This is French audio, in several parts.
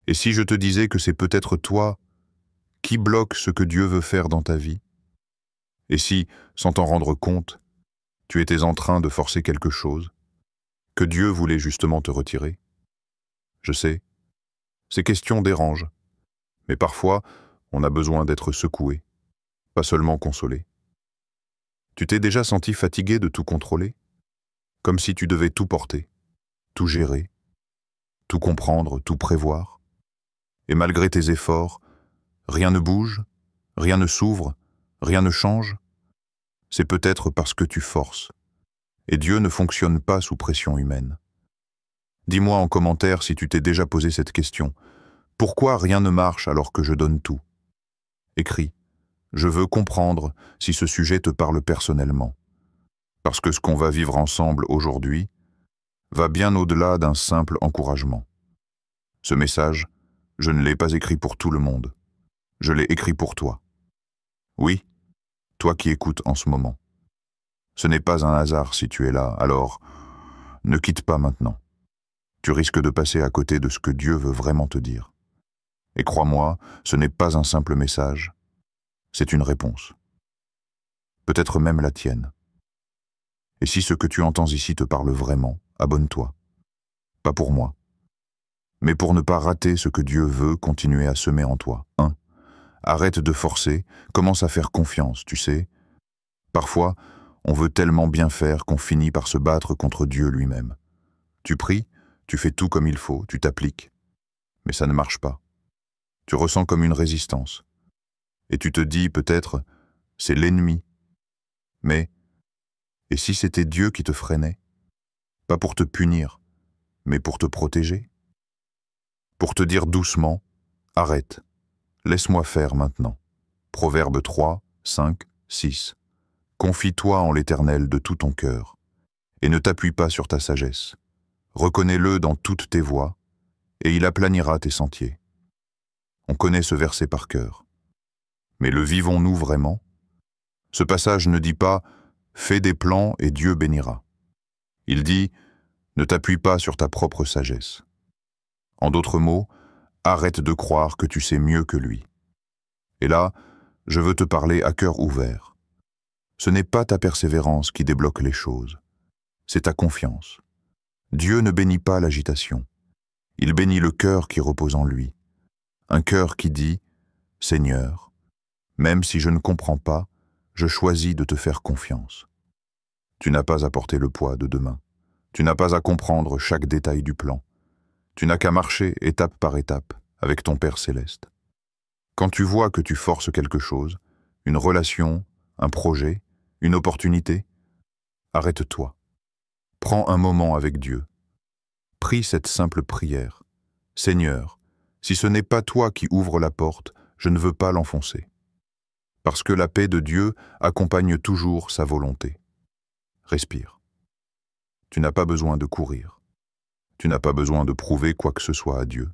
Et si je te disais que c'est peut-être toi qui bloque ce que Dieu veut faire dans ta vie? Et si, sans t'en rendre compte, tu étais en train de forcer quelque chose, que Dieu voulait justement te retirer? Je sais, ces questions dérangent, mais parfois, on a besoin d'être secoué, pas seulement consolé. Tu t'es déjà senti fatigué de tout contrôler? Comme si tu devais tout porter, tout gérer, tout comprendre, tout prévoir? Et malgré tes efforts, rien ne bouge, rien ne s'ouvre, rien ne change? C'est peut-être parce que tu forces, et Dieu ne fonctionne pas sous pression humaine. Dis-moi en commentaire si tu t'es déjà posé cette question. Pourquoi rien ne marche alors que je donne tout? Écris. Je veux comprendre si ce sujet te parle personnellement. Parce que ce qu'on va vivre ensemble aujourd'hui va bien au-delà d'un simple encouragement. Ce message, je ne l'ai pas écrit pour tout le monde. Je l'ai écrit pour toi. Oui, toi qui écoutes en ce moment. Ce n'est pas un hasard si tu es là, alors ne quitte pas maintenant. Tu risques de passer à côté de ce que Dieu veut vraiment te dire. Et crois-moi, ce n'est pas un simple message, c'est une réponse. Peut-être même la tienne. Et si ce que tu entends ici te parle vraiment, abonne-toi. Pas pour moi, mais pour ne pas rater ce que Dieu veut continuer à semer en toi. 1. Arrête de forcer, commence à faire confiance, tu sais. Parfois, on veut tellement bien faire qu'on finit par se battre contre Dieu lui-même. Tu pries, tu fais tout comme il faut, tu t'appliques, mais ça ne marche pas. Tu ressens comme une résistance. Et tu te dis peut-être, c'est l'ennemi. Mais, et si c'était Dieu qui te freinait? Pas pour te punir, mais pour te protéger? Pour te dire doucement, arrête, laisse-moi faire maintenant. Proverbe 3, 5, 6. Confie-toi en l'Éternel de tout ton cœur, et ne t'appuie pas sur ta sagesse. Reconnais-le dans toutes tes voies, et il aplanira tes sentiers. On connaît ce verset par cœur. Mais le vivons-nous vraiment? Ce passage ne dit pas « fais des plans et Dieu bénira ». Il dit « ne t'appuie pas sur ta propre sagesse ». En d'autres mots, arrête de croire que tu sais mieux que lui. Et là, je veux te parler à cœur ouvert. Ce n'est pas ta persévérance qui débloque les choses, c'est ta confiance. Dieu ne bénit pas l'agitation, il bénit le cœur qui repose en lui. Un cœur qui dit « Seigneur, même si je ne comprends pas, je choisis de te faire confiance. » Tu n'as pas à porter le poids de demain. Tu n'as pas à comprendre chaque détail du plan. Tu n'as qu'à marcher étape par étape avec ton Père céleste. Quand tu vois que tu forces quelque chose, une relation, un projet, une opportunité, arrête-toi. Prends un moment avec Dieu. Prie cette simple prière. Seigneur, si ce n'est pas toi qui ouvres la porte, je ne veux pas l'enfoncer. Parce que la paix de Dieu accompagne toujours sa volonté. Respire. Tu n'as pas besoin de courir. Tu n'as pas besoin de prouver quoi que ce soit à Dieu.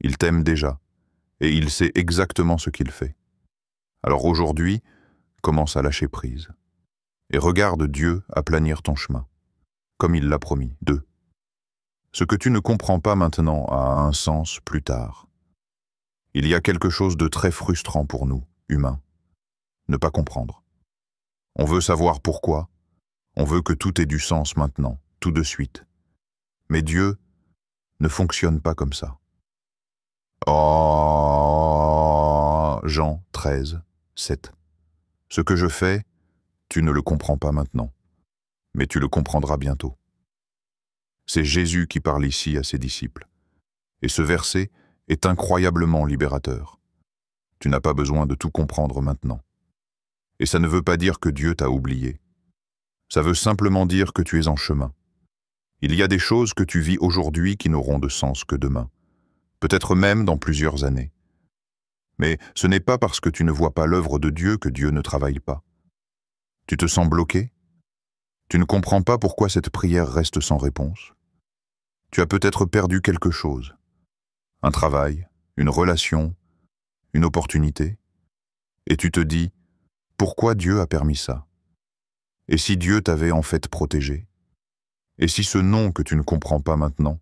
Il t'aime déjà, et il sait exactement ce qu'il fait. Alors aujourd'hui, commence à lâcher prise. Et regarde Dieu aplanir ton chemin, comme il l'a promis. 2. Ce que tu ne comprends pas maintenant a un sens plus tard. Il y a quelque chose de très frustrant pour nous, humains. Ne pas comprendre. On veut savoir pourquoi. On veut que tout ait du sens maintenant, tout de suite. Mais Dieu ne fonctionne pas comme ça. Oh, Jean 13, 7. Ce que je fais, tu ne le comprends pas maintenant, mais tu le comprendras bientôt. C'est Jésus qui parle ici à ses disciples. Et ce verset est incroyablement libérateur. Tu n'as pas besoin de tout comprendre maintenant. Et ça ne veut pas dire que Dieu t'a oublié. Ça veut simplement dire que tu es en chemin. Il y a des choses que tu vis aujourd'hui qui n'auront de sens que demain, peut-être même dans plusieurs années. Mais ce n'est pas parce que tu ne vois pas l'œuvre de Dieu que Dieu ne travaille pas. Tu te sens bloqué? Tu ne comprends pas pourquoi cette prière reste sans réponse? Tu as peut-être perdu quelque chose. Un travail, une relation, une opportunité. Et tu te dis, pourquoi Dieu a permis ça? Et si Dieu t'avait en fait protégé? Et si ce non que tu ne comprends pas maintenant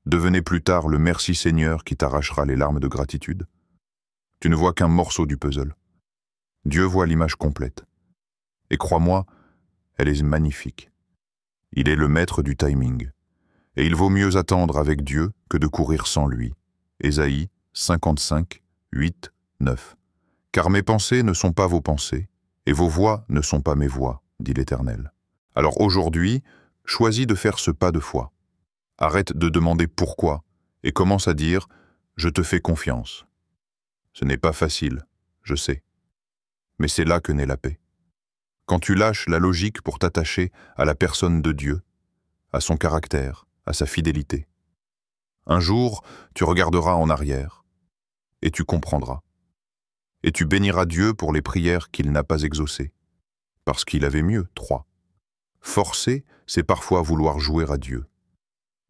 Devenez plus tard le merci Seigneur qui t'arrachera les larmes de gratitude. Tu ne vois qu'un morceau du puzzle. Dieu voit l'image complète. Et crois-moi, elle est magnifique. Il est le maître du timing. Et il vaut mieux attendre avec Dieu que de courir sans lui. Ésaïe 55, 8, 9. Car mes pensées ne sont pas vos pensées, et vos voix ne sont pas mes voix, dit l'Éternel. Alors aujourd'hui, choisis de faire ce pas de foi. Arrête de demander pourquoi, et commence à dire « Je te fais confiance ». Ce n'est pas facile, je sais. Mais c'est là que naît la paix. Quand tu lâches la logique pour t'attacher à la personne de Dieu, à son caractère, à sa fidélité. Un jour, tu regarderas en arrière, et tu comprendras. Et tu béniras Dieu pour les prières qu'il n'a pas exaucées, parce qu'il avait mieux. 3. Forcer, c'est parfois vouloir jouer à Dieu.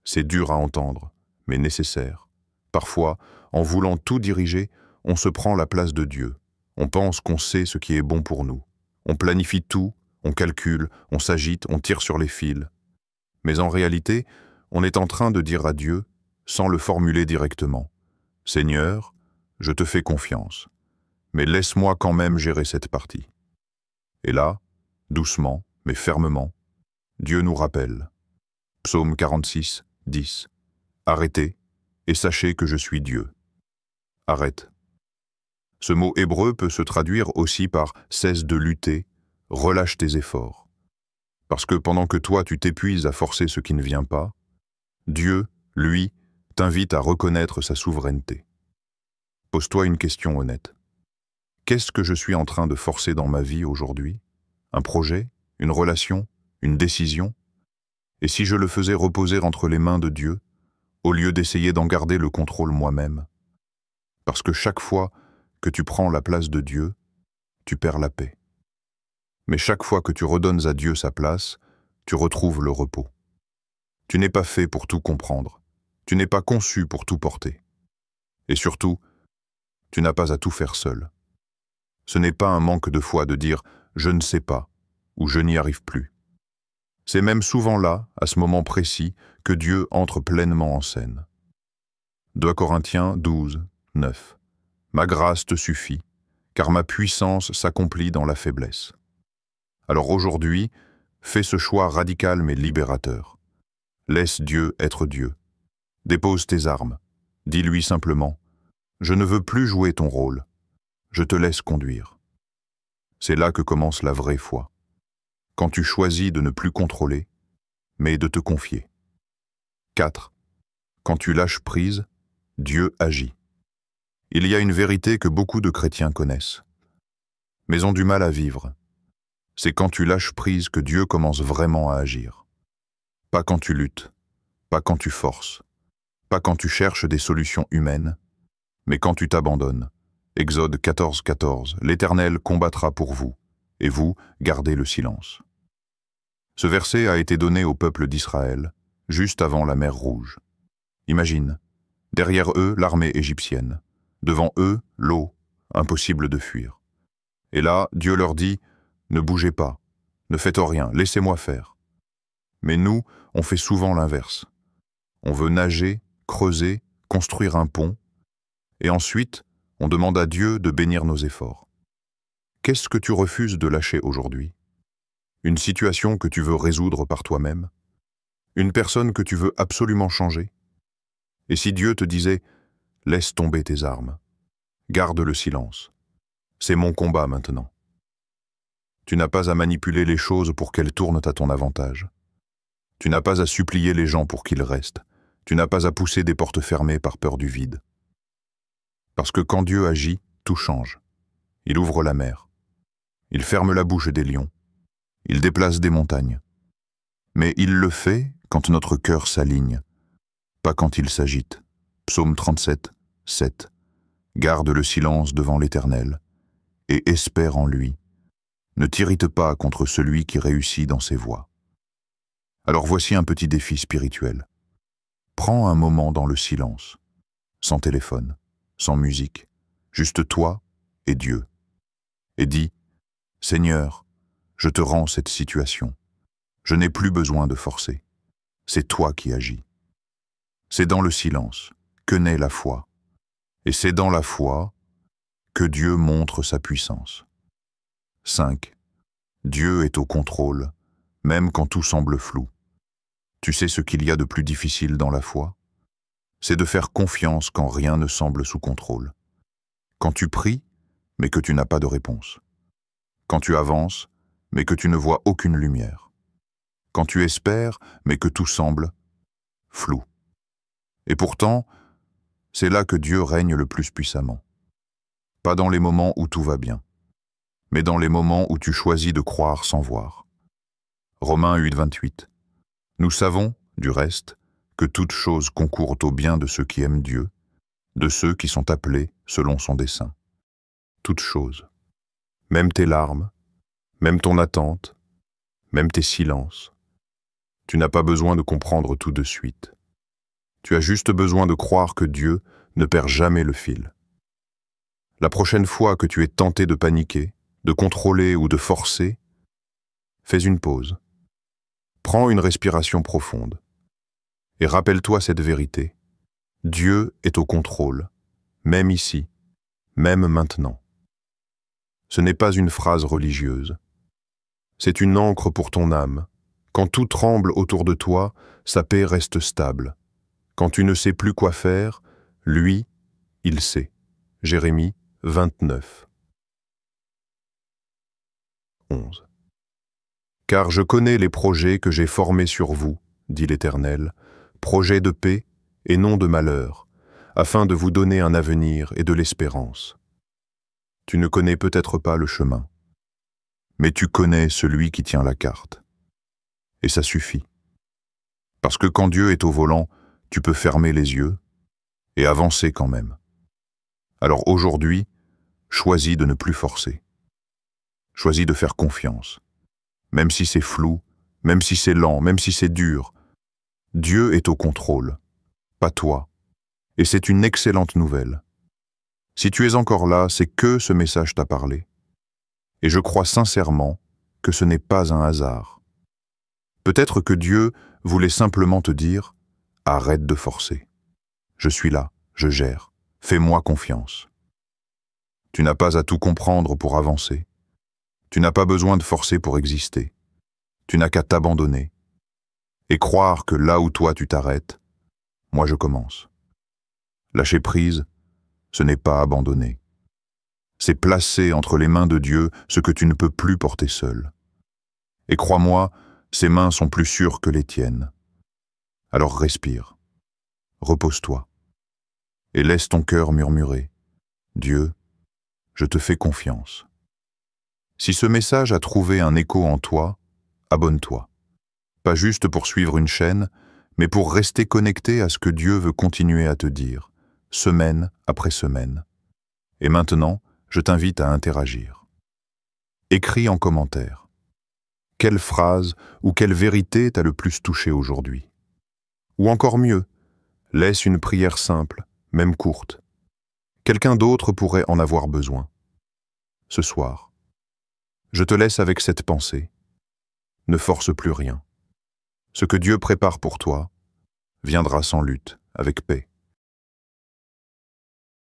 C'est dur à entendre, mais nécessaire. Parfois, en voulant tout diriger, on se prend la place de Dieu. On pense qu'on sait ce qui est bon pour nous. On planifie tout, on calcule, on s'agite, on tire sur les fils. Mais en réalité, on est en train de dire à Dieu, sans le formuler directement, « Seigneur, je te fais confiance, mais laisse-moi quand même gérer cette partie. » Et là, doucement, mais fermement, Dieu nous rappelle. Psaume 46, 10. Arrêtez, et sachez que je suis Dieu. Arrête. Ce mot hébreu peut se traduire aussi par « cesse de lutter, relâche tes efforts ». Parce que pendant que toi tu t'épuises à forcer ce qui ne vient pas, Dieu, lui, t'invite à reconnaître sa souveraineté. Pose-toi une question honnête. Qu'est-ce que je suis en train de forcer dans ma vie aujourd'hui? Un projet? Une relation? Une décision? Et si je le faisais reposer entre les mains de Dieu, au lieu d'essayer d'en garder le contrôle moi-même? Parce que chaque fois que tu prends la place de Dieu, tu perds la paix. Mais chaque fois que tu redonnes à Dieu sa place, tu retrouves le repos. Tu n'es pas fait pour tout comprendre. Tu n'es pas conçu pour tout porter. Et surtout, tu n'as pas à tout faire seul. Ce n'est pas un manque de foi de dire « je ne sais pas » ou « je n'y arrive plus ». C'est même souvent là, à ce moment précis, que Dieu entre pleinement en scène. 2 Corinthiens 12, 9. Ma grâce te suffit, car ma puissance s'accomplit dans la faiblesse. Alors aujourd'hui, fais ce choix radical mais libérateur. Laisse Dieu être Dieu. Dépose tes armes. Dis-lui simplement « Je ne veux plus jouer ton rôle. Je te laisse conduire. » C'est là que commence la vraie foi. Quand tu choisis de ne plus contrôler, mais de te confier. 4. Quand tu lâches prise, Dieu agit. Il y a une vérité que beaucoup de chrétiens connaissent, mais ont du mal à vivre. C'est quand tu lâches prise que Dieu commence vraiment à agir. Pas quand tu luttes, pas quand tu forces, pas quand tu cherches des solutions humaines, mais quand tu t'abandonnes. Exode 14, 14. L'Éternel combattra pour vous, et vous, gardez le silence. Ce verset a été donné au peuple d'Israël, juste avant la mer Rouge. Imagine, derrière eux, l'armée égyptienne. Devant eux, l'eau, impossible de fuir. Et là, Dieu leur dit, « Ne bougez pas, ne faites rien, laissez-moi faire. » Mais nous, on fait souvent l'inverse. On veut nager, creuser, construire un pont, et ensuite, on demande à Dieu de bénir nos efforts. Qu'est-ce que tu refuses de lâcher aujourd'hui? Une situation que tu veux résoudre par toi-même? Une personne que tu veux absolument changer? Et si Dieu te disait « Laisse tomber tes armes, garde le silence, c'est mon combat maintenant ». Tu n'as pas à manipuler les choses pour qu'elles tournent à ton avantage. Tu n'as pas à supplier les gens pour qu'ils restent. Tu n'as pas à pousser des portes fermées par peur du vide. Parce que quand Dieu agit, tout change. Il ouvre la mer. Il ferme la bouche des lions. Il déplace des montagnes. Mais il le fait quand notre cœur s'aligne, pas quand il s'agite. Psaume 37, 7. Garde le silence devant l'Éternel et espère en lui. Ne t'irrite pas contre celui qui réussit dans ses voies. Alors voici un petit défi spirituel. Prends un moment dans le silence, sans téléphone, sans musique, juste toi et Dieu. Et dis, « Seigneur, je te rends cette situation. Je n'ai plus besoin de forcer. C'est toi qui agis. » C'est dans le silence que naît la foi. Et c'est dans la foi que Dieu montre sa puissance. 5. Dieu est au contrôle, même quand tout semble flou. Tu sais ce qu'il y a de plus difficile dans la foi? C'est de faire confiance quand rien ne semble sous contrôle. Quand tu pries, mais que tu n'as pas de réponse. Quand tu avances, mais que tu ne vois aucune lumière. Quand tu espères, mais que tout semble flou. Et pourtant, c'est là que Dieu règne le plus puissamment. Pas dans les moments où tout va bien, mais dans les moments où tu choisis de croire sans voir. Romains 8, 28. Nous savons, du reste, que toutes choses concourent au bien de ceux qui aiment Dieu, de ceux qui sont appelés selon son dessein. Toutes choses. Même tes larmes, même ton attente, même tes silences. Tu n'as pas besoin de comprendre tout de suite. Tu as juste besoin de croire que Dieu ne perd jamais le fil. La prochaine fois que tu es tenté de paniquer, de contrôler ou de forcer, fais une pause. Prends une respiration profonde. Et rappelle-toi cette vérité. Dieu est au contrôle, même ici, même maintenant. Ce n'est pas une phrase religieuse. C'est une ancre pour ton âme. Quand tout tremble autour de toi, sa paix reste stable. Quand tu ne sais plus quoi faire, lui, il sait. Jérémie 29. 11. Car je connais les projets que j'ai formés sur vous, dit l'Éternel, projets de paix et non de malheur, afin de vous donner un avenir et de l'espérance. Tu ne connais peut-être pas le chemin, mais tu connais celui qui tient la carte. Et ça suffit. Parce que quand Dieu est au volant, tu peux fermer les yeux et avancer quand même. Alors aujourd'hui, choisis de ne plus forcer. Choisis de faire confiance. Même si c'est flou, même si c'est lent, même si c'est dur, Dieu est au contrôle, pas toi. Et c'est une excellente nouvelle. Si tu es encore là, c'est que ce message t'a parlé. Et je crois sincèrement que ce n'est pas un hasard. Peut-être que Dieu voulait simplement te dire « Arrête de forcer. Je suis là, je gère. Fais-moi confiance. » Tu n'as pas à tout comprendre pour avancer. Tu n'as pas besoin de forcer pour exister. Tu n'as qu'à t'abandonner et croire que là où toi tu t'arrêtes, moi je commence. Lâcher prise, ce n'est pas abandonner. C'est placer entre les mains de Dieu ce que tu ne peux plus porter seul. Et crois-moi, ses mains sont plus sûres que les tiennes. Alors respire, repose-toi, et laisse ton cœur murmurer « Dieu, je te fais confiance ». Si ce message a trouvé un écho en toi, abonne-toi. Pas juste pour suivre une chaîne, mais pour rester connecté à ce que Dieu veut continuer à te dire, semaine après semaine. Et maintenant, je t'invite à interagir. Écris en commentaire. Quelle phrase ou quelle vérité t'a le plus touché aujourd'hui? Ou encore mieux, laisse une prière simple, même courte. Quelqu'un d'autre pourrait en avoir besoin. Ce soir, je te laisse avec cette pensée. Ne force plus rien. Ce que Dieu prépare pour toi viendra sans lutte, avec paix.